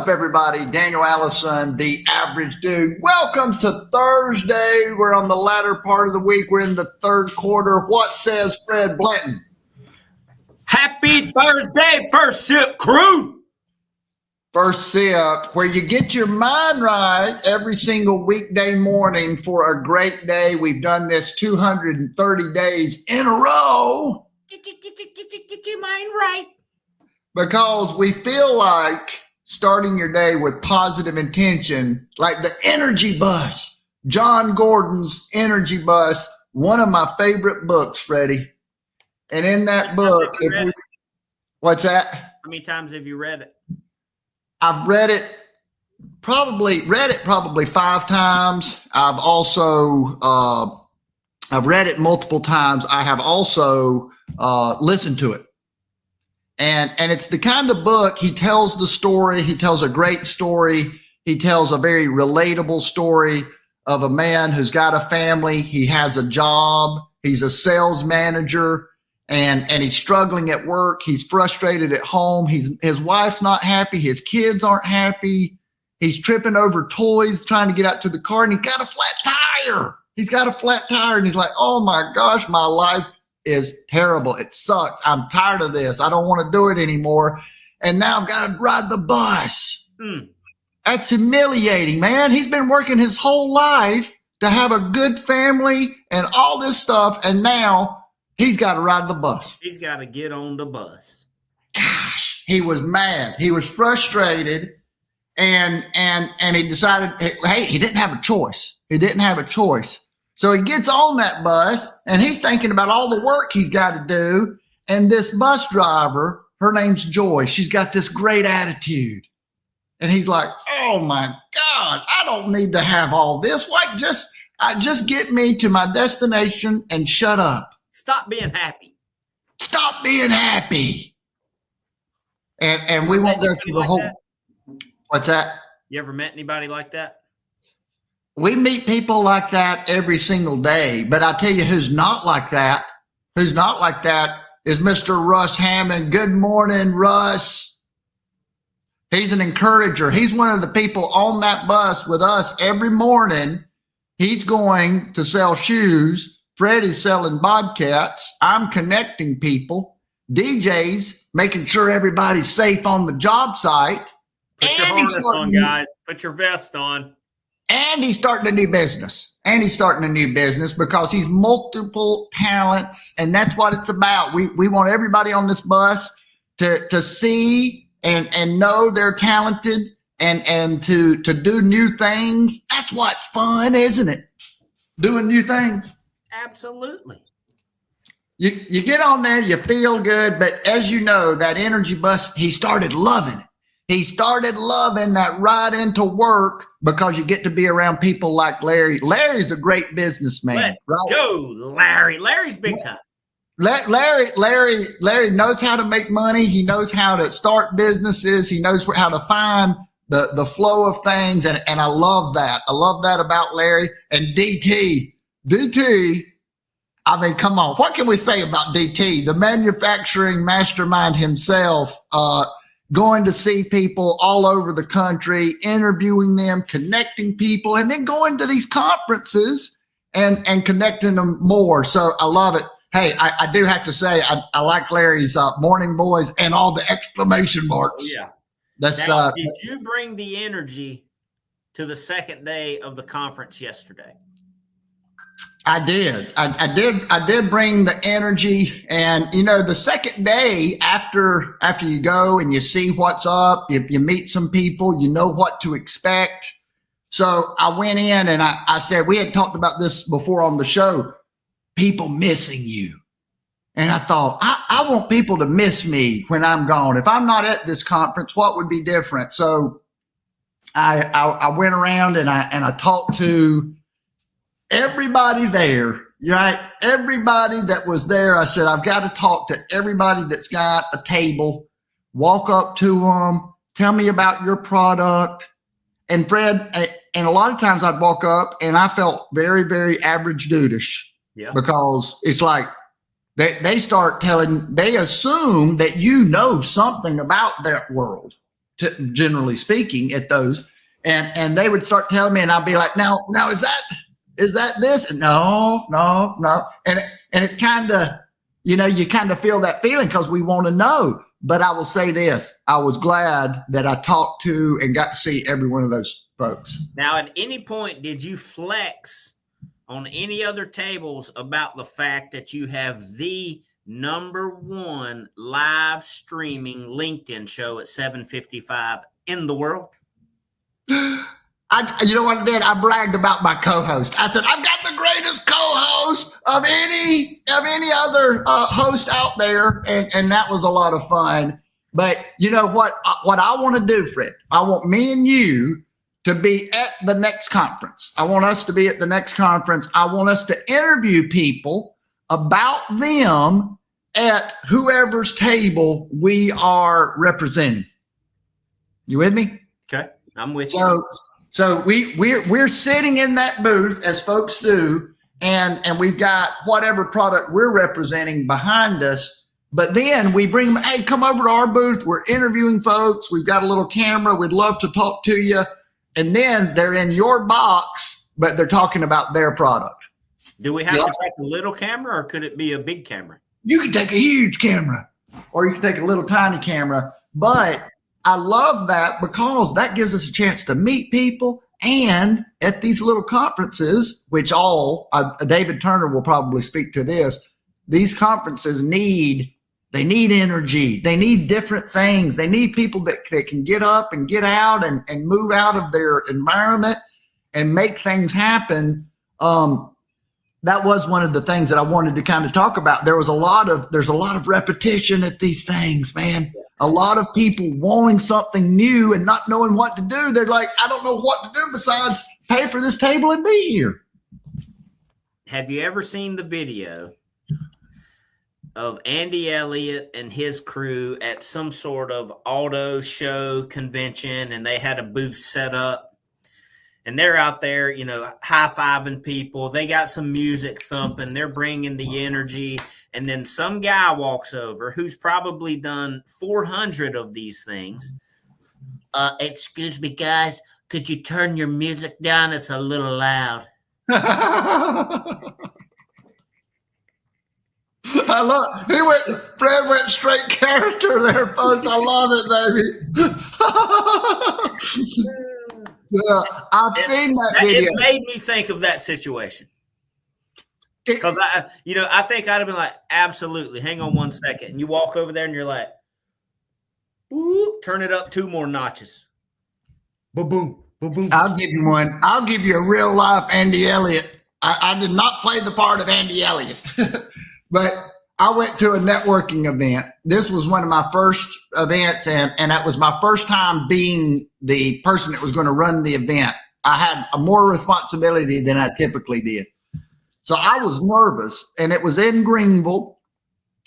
up, everybody? Daniel Allison, the average dude. Welcome to Thursday. We're on the latter part of the week. We're in the third quarter. What says Fred Blanton? Happy Thursday, First Sip crew. First Sip, where you get your mind right every single weekday morning for a great day. We've done this 230 days in a row. Get your mind right. Because we feel like starting your day with positive intention, like the Energy Bus, John Gordon's Energy Bus, one of my favorite books, Freddie. And in that book, what's that? How many times have you read it? I've read it probably 5 times. I've also I've read it multiple times. I have also listened to it. And it's the kind of book, he tells the story. He tells a great story. He tells a very relatable story of a man who's got a family. He has a job. He's a sales manager and he's struggling at work. He's frustrated at home. His wife's not happy. His kids aren't happy. He's tripping over toys trying to get out to the car and he's got a flat tire. And he's like, oh my gosh, my life is terrible. It sucks. I'm tired of this. I don't want to do it anymore. And now I've got to ride the bus. That's humiliating, man. He's been working his whole life to have a good family and all this stuff. And now he's got to ride the bus. He's got to get on the bus. Gosh, he was mad. He was frustrated. And he decided, hey, he didn't have a choice. So he gets on that bus and he's thinking about all the work he's got to do. And this bus driver, her name's Joy. She's got this great attitude. And he's like, oh my God, I don't need to have all this. Why just get me to my destination and shut up. Stop being happy. And we won't go through the whole. What's that? You ever met anybody like that? We meet people like that every single day, but I tell you who's not like that is Mr. Russ Hammond. Good morning, Russ. He's an encourager. He's one of the people on that bus with us every morning. He's going to sell shoes. Freddie's selling Bobcats. I'm connecting people. DJ's making sure everybody's safe on the job site. Put your harness on, guys. Put your vest on. And he's starting a new business. Because he's multiple talents. And that's what it's about. We want everybody on this bus to see and know they're talented and to do new things. That's what's fun, isn't it? Doing new things. Absolutely. You get on there, you feel good. But as you know, that Energy Bus, he started loving it. He started loving that ride into work because you get to be around people like Larry. Larry's a great businessman. Let's go, Larry. Larry's big time. Larry knows how to make money. He knows how to start businesses. He knows how to find the flow of things. And I love that. I love that about Larry. And DT, I mean, come on. What can we say about DT? The manufacturing mastermind himself, going to see people all over the country, interviewing them, connecting people, and then going to these conferences and connecting them more. So I love it. Hey, I do have to say, I like Larry's morning boys and all the exclamation marks. Oh, yeah. That's now, did you bring the energy to the second day of the conference yesterday? I did. I did bring the energy. And, you know, the second day after you go and you see what's up, you meet some people, you know what to expect. So I went in and I said, we had talked about this before on the show, people missing you. And I thought, I want people to miss me when I'm gone. If I'm not at this conference, what would be different? So I went around and I talked to everybody there, right? Everybody that was there. I said, I've got to talk to everybody that's got a table, walk up to them, tell me about your product. And Fred, and a lot of times I'd walk up and I felt very, very average dudeish. Yeah. Because it's like they start telling, they assume that you know something about that world. generally speaking, at those, and they would start telling me, and I'd be like, now is that this? And no, and it's kind of, you kind of feel that feeling because we want to know. But I will say this: I was glad that I talked to and got to see every one of those folks. Now, at any point, did you flex on any other tables about the fact that you have the #1 live streaming LinkedIn show at 7:55 in the world? You know what I did? I bragged about my co-host. I said, I've got the greatest co-host of any other host out there. And that was a lot of fun. But you know what I want to do, Fred? I want me and you to be at the next conference. I want us to be at the next conference. I want us to interview people about them at whoever's table we are representing. You with me? Okay, I'm with you. So we're sitting in that booth as folks do, and we've got whatever product we're representing behind us. But then we bring them, hey, come over to our booth. We're interviewing folks. We've got a little camera. We'd love to talk to you. And then they're in your box, but they're talking about their product. Do we have to take a little camera, or could it be a big camera? You can take a huge camera, or you can take a little tiny camera. But I love that because that gives us a chance to meet people. And at these little conferences, which David Turner will probably speak to this, these conferences need energy. They need different things. They need people that can get up and get out and move out of their environment and make things happen. That was one of the things that I wanted to kind of talk about. There's a lot of repetition at these things, man. A lot of people wanting something new and not knowing what to do. They're like, I don't know what to do besides pay for this table and be here. Have you ever seen the video of Andy Elliott and his crew at some sort of auto show convention, and they had a booth set up? And they're out there, high-fiving people. They got some music thumping. They're bringing the energy. And then some guy walks over who's probably done 400 of these things. Excuse me, guys. Could you turn your music down? It's a little loud. Fred went straight character there, folks. I love it, baby. Yeah, I've seen that video. It made me think of that situation. Because I think I'd have been like, absolutely. Hang on one second. And you walk over there and you're like, ooh, turn it up 2 more notches. Boom, boom, boom, boom. I'll give you one. I'll give you a real life Andy Elliott. I did not play the part of Andy Elliott, but I went to a networking event. This was one of my first events, and that was my first time being the person that was going to run the event. I had more responsibility than I typically did. So I was nervous, and it was in Greenville,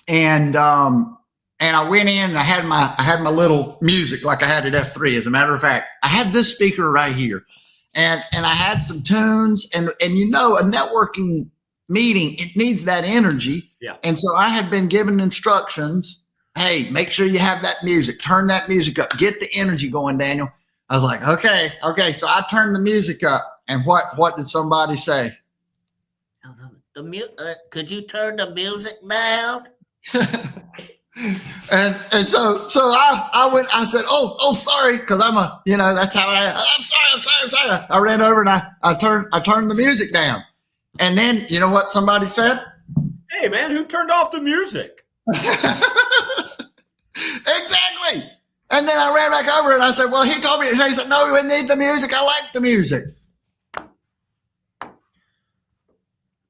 and I went in and I had my little music like I had at F3. As a matter of fact, I had this speaker right here, and I had some tunes, and a networking meeting, it needs that energy. Yeah. And so I had been given instructions. Hey, make sure you have that music. Turn that music up. Get the energy going, Daniel. I was like, okay. So I turned the music up, and what did somebody say? Could you turn the music down? and so I went. I said, oh, sorry, because that's how I'm sorry. I ran over and I turned the music down. And then you know what somebody said? Hey, man, who turned off the music? Exactly. And then I ran back over and I said, well, he told me. And he said, no, we need the music. I like the music.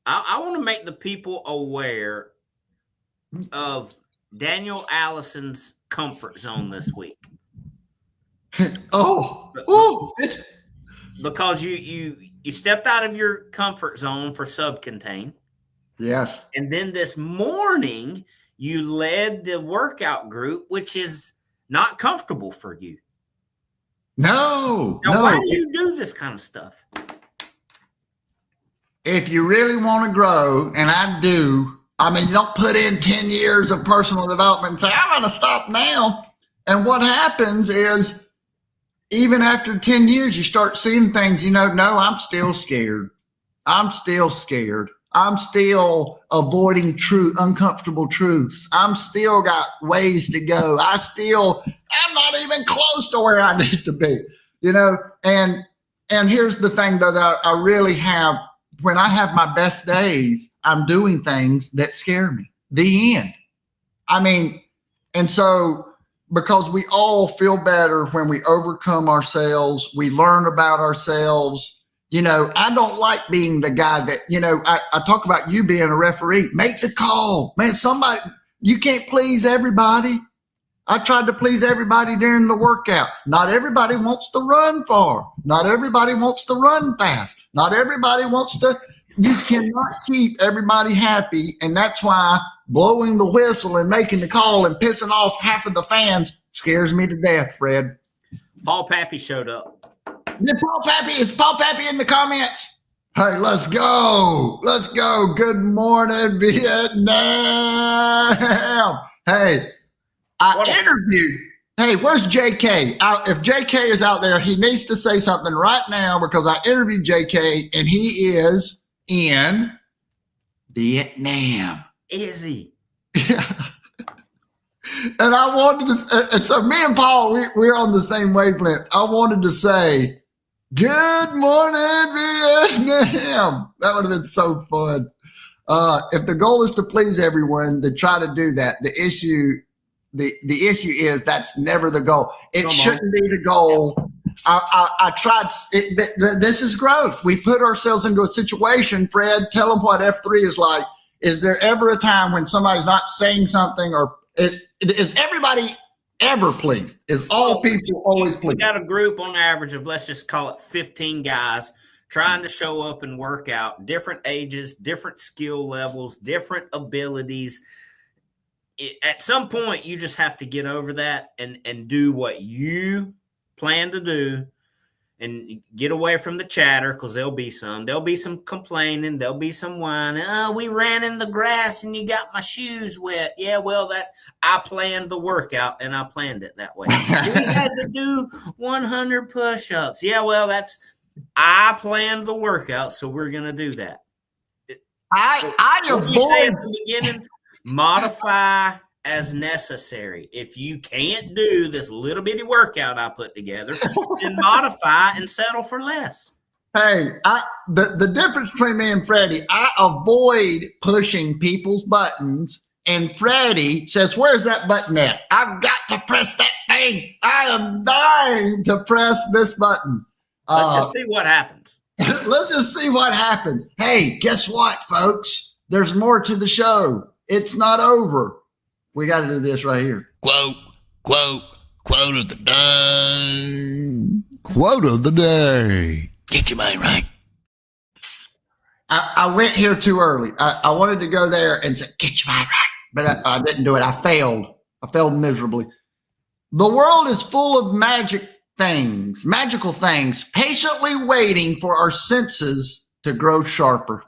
I want to make the people aware of Daniel Allison's comfort zone this week. Because you stepped out of your comfort zone for Subcontain. Yes. And then this morning, you led the workout group, which is not comfortable for you. No. Now, why do you do this kind of stuff? If you really want to grow, and I do, you don't put in 10 years of personal development and say, I'm going to stop now. And what happens is even after 10 years, you start seeing things, no, I'm still scared. I'm still scared. I'm still avoiding uncomfortable truths. I'm still got ways to go. I'm not even close to where I need to be, and here's the thing though, that I really have, when I have my best days, I'm doing things that scare me. The end. I mean, and so because we all feel better when we overcome ourselves, we learn about ourselves. I don't like being the guy that, I talk about you being a referee. Make the call. Man, you can't please everybody. I tried to please everybody during the workout. Not everybody wants to run far. Not everybody wants to run fast. Not everybody you cannot keep everybody happy. And that's why blowing the whistle and making the call and pissing off half of the fans scares me to death, Fred. Paul Pappy showed up. Is Paul Pappy in the comments? Hey, let's go. Let's go. Good morning, Vietnam. Hey, Hey, where's JK? If JK is out there, he needs to say something right now because I interviewed JK and he is in Vietnam. Is he? Yeah. And I wanted to, and so me and Paul, we're on the same wavelength. I wanted to say, good morning, Vietnam. That would have been so fun. If the goal is to please everyone, then try to do that. The issue is that's never the goal. It shouldn't be the goal. I tried. This is growth. We put ourselves into a situation. Fred, tell them what F3 is like. Is there ever a time when somebody's not saying something, or is everybody ever pleased? Is all people always pleased? We got a group on average of, let's just call it 15 guys trying to show up and work out, different ages, different skill levels, different abilities. At some point, you just have to get over that and do what you plan to do and get away from the chatter, because there'll be some complaining, there'll be some whining. Oh, we ran in the grass and you got my shoes wet. Yeah, well, I planned the workout and I planned it that way. We had to do 100 push-ups. Yeah, well, I planned the workout, so we're gonna do that. I avoid at the beginning. Modify as necessary. If you can't do this little bitty workout I put together, then modify and settle for less. Hey, the difference between me and Freddie, I avoid pushing people's buttons, and Freddie says, where's that button at? I've got to press that thing. I am dying to press this button. Let's just see what happens. Let's just see what happens. Hey, guess what, folks? There's more to the show. It's not over. We got to do this right here. Quote of the day. Quote of the day. Get your mind right. I went here too early. I wanted to go there and say, get your mind right. But I didn't do it. I failed. I failed miserably. The world is full of magical things, patiently waiting for our senses to grow sharper.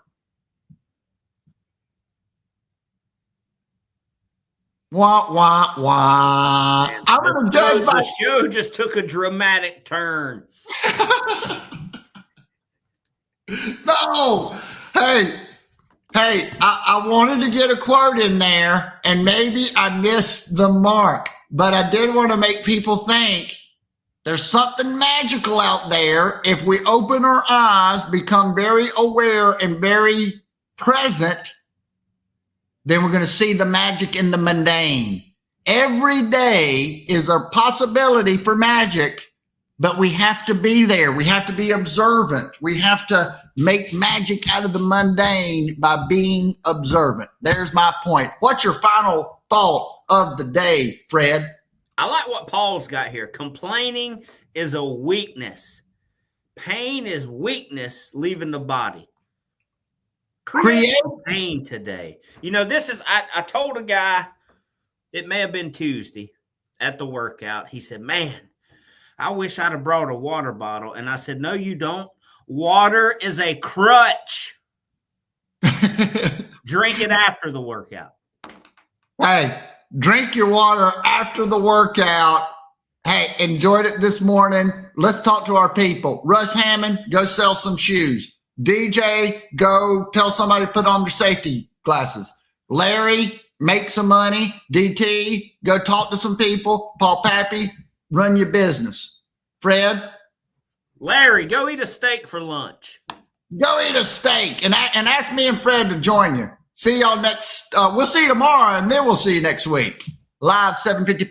Wah, wah, wah. The show just took a dramatic turn. No. Hey, I wanted to get a quote in there, and maybe I missed the mark, but I did want to make people think there's something magical out there. If we open our eyes, become very aware and very present, then we're going to see the magic in the mundane. Every day is a possibility for magic, but we have to be there. We have to be observant. We have to make magic out of the mundane by being observant. There's my point. What's your final thought of the day, Fred? I like what Paul's got here. Complaining is a weakness. Pain is weakness leaving the body. Create pain today. This is, I told a guy, it may have been Tuesday at the workout. He said, man, I wish I'd have brought a water bottle. And I said, no, you don't. Water is a crutch. Drink it after the workout. Hey, drink your water after the workout Hey, enjoyed it this morning. Let's talk to our people. Rush Hammond, go sell some shoes. DJ, go tell somebody to put on their safety glasses. Larry, make some money. DT, go talk to some people. Paul Pappy, run your business. Fred, Larry, go eat a steak for lunch. go eat a steak and ask me and Fred to join you. See y'all next. We'll see you tomorrow, and then we'll see you next week. Live 7:55.